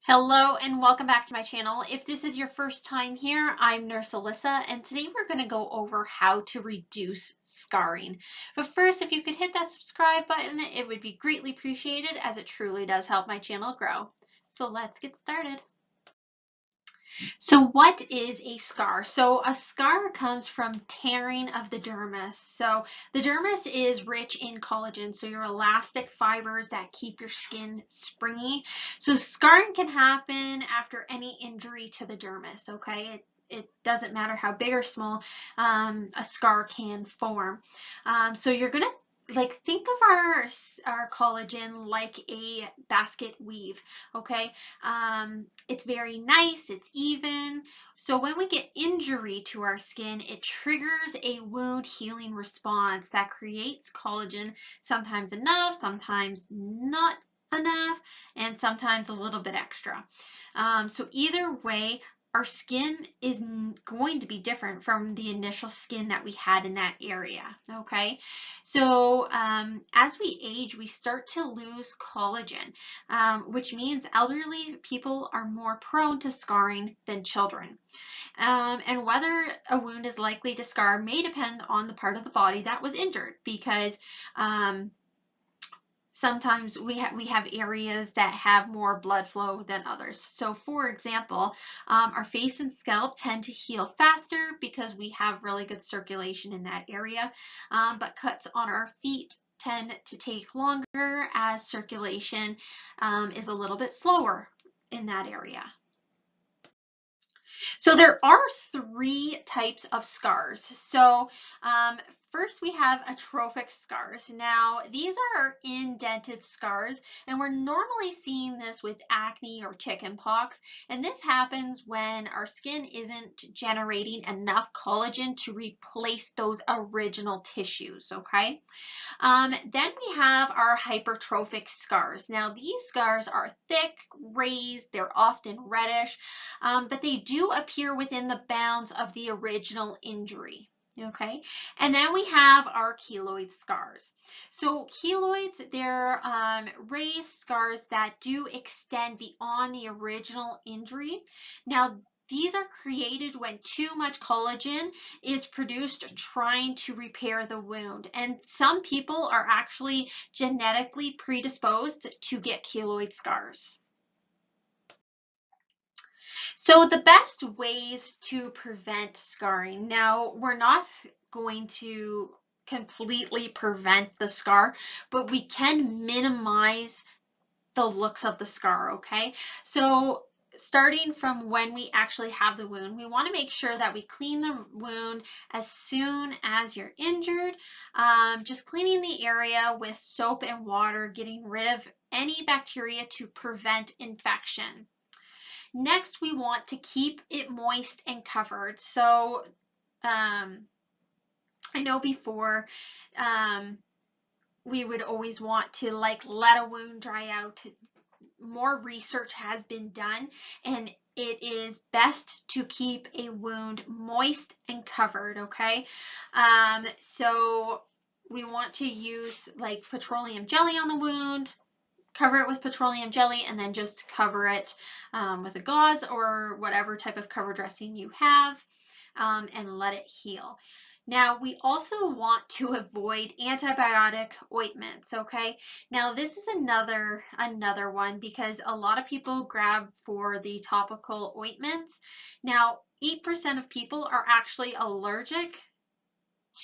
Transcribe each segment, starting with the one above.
Hello and welcome back to my channel. If this is your first time here, I'm Nurse Alyssa, and today we're going to go over how to reduce scarring. But first, if you could hit that subscribe button, it would be greatly appreciated as it truly does help my channel grow. So let's get started. So what is a scar? So a scar comes from tearing of the dermis. So the dermis is rich in collagen, so your elastic fibers that keep your skin springy. So scarring can happen after any injury to the dermis, okay? It doesn't matter how big or small a scar can form. So you're gonna think of our collagen like a basket weave, okay? It's very nice, it's even. So when we get injury to our skin, it triggers a wound healing response that creates collagen, sometimes enough, sometimes not enough, and sometimes a little bit extra. So either way, our skin is going to be different from the initial skin that we had in that area, okay? So as we age, we start to lose collagen, which means elderly people are more prone to scarring than children. And whether a wound is likely to scar may depend on the part of the body that was injured, because sometimes we have areas that have more blood flow than others. So for example, our face and scalp tend to heal faster because we have really good circulation in that area, but cuts on our feet tend to take longer as circulation is a little bit slower in that area. So there are three types of scars. So first we have atrophic scars. Now these are indented scars, and we're normally seeing this with acne or chickenpox. And this happens when our skin isn't generating enough collagen to replace those original tissues, okay? Then we have our hypertrophic scars. Now these scars are thick, raised, they're often reddish, but they do appear within the bounds of the original injury. Okay, and then we have our keloid scars. So keloids, they're raised scars that do extend beyond the original injury. Now, these are created when too much collagen is produced trying to repair the wound. And some people are actually genetically predisposed to get keloid scars. So the best ways to prevent scarring. Now, we're not going to completely prevent the scar, but we can minimize the looks of the scar, okay? So starting from when we actually have the wound, we want to make sure that we clean the wound as soon as you're injured. Just cleaning the area with soap and water, getting rid of any bacteria to prevent infection. Next, we want to keep it moist and covered. So I know before we would always want to let a wound dry out. More research has been done, and it is best to keep a wound moist and covered, okay? So we want to use like petroleum jelly on the wound, cover it with petroleum jelly, and then just cover it with a gauze or whatever type of cover dressing you have, and let it heal. Now, we also want to avoid antibiotic ointments, okay? Now, this is another one, because a lot of people grab for the topical ointments. Now, 8% of people are actually allergic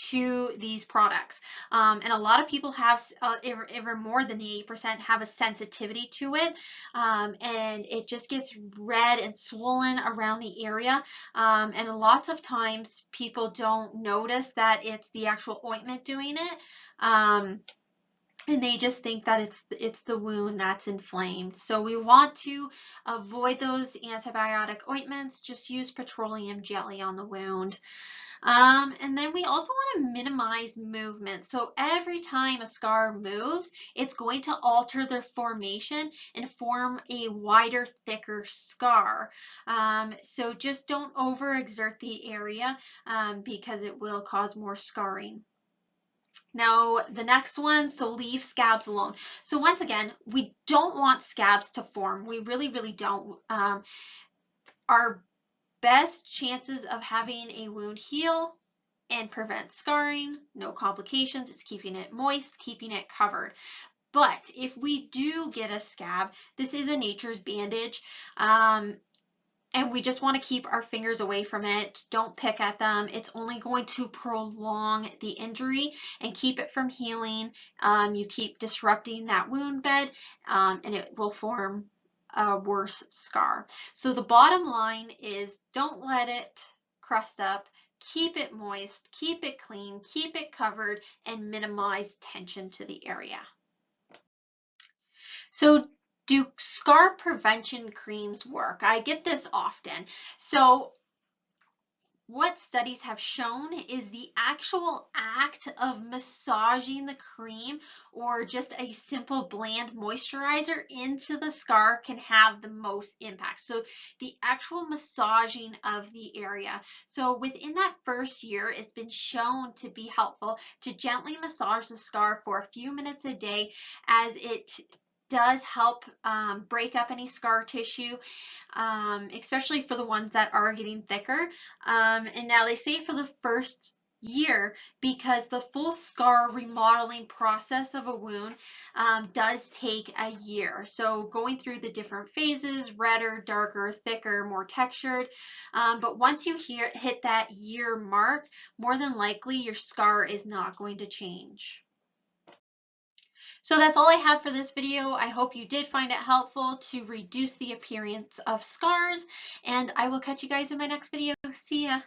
to these products, and a lot of people have ever more than the 8% have a sensitivity to it, and it just gets red and swollen around the area, and lots of times people don't notice that it's the actual ointment doing it, and they just think that it's the wound that's inflamed. So we want to avoid those antibiotic ointments. Just use petroleum jelly on the wound. And then we also want to minimize movement. So every time a scar moves, it's going to alter their formation and form a wider, thicker scar. So just don't overexert the area because it will cause more scarring. Now, the next one, so leave scabs alone. So once again, we don't want scabs to form. We really, really don't. Our best chances of having a wound heal and prevent scarring, no complications, it's keeping it moist, keeping it covered. But if we do get a scab, this is a nature's bandage. And we just want to keep our fingers away from it. Don't pick at them. It's only going to prolong the injury and keep it from healing. You keep disrupting that wound bed, and it will form a worse scar. So the bottom line is don't let it crust up. Keep it moist, keep it clean, keep it covered, and minimize tension to the area. So do scar prevention creams work? I get this often. So what studies have shown is the actual act of massaging the cream or just a simple bland moisturizer into the scar can have the most impact. So the actual massaging of the area. So within that first year, it's been shown to be helpful to gently massage the scar for a few minutes a day, as it does help break up any scar tissue, especially for the ones that are getting thicker. And now they say for the first year, because the full scar remodeling process of a wound does take a year. So going through the different phases, redder, darker, thicker, more textured. But once you hit that year mark, more than likely your scar is not going to change. So that's all I have for this video. I hope you did find it helpful to reduce the appearance of scars, and I will catch you guys in my next video. See ya.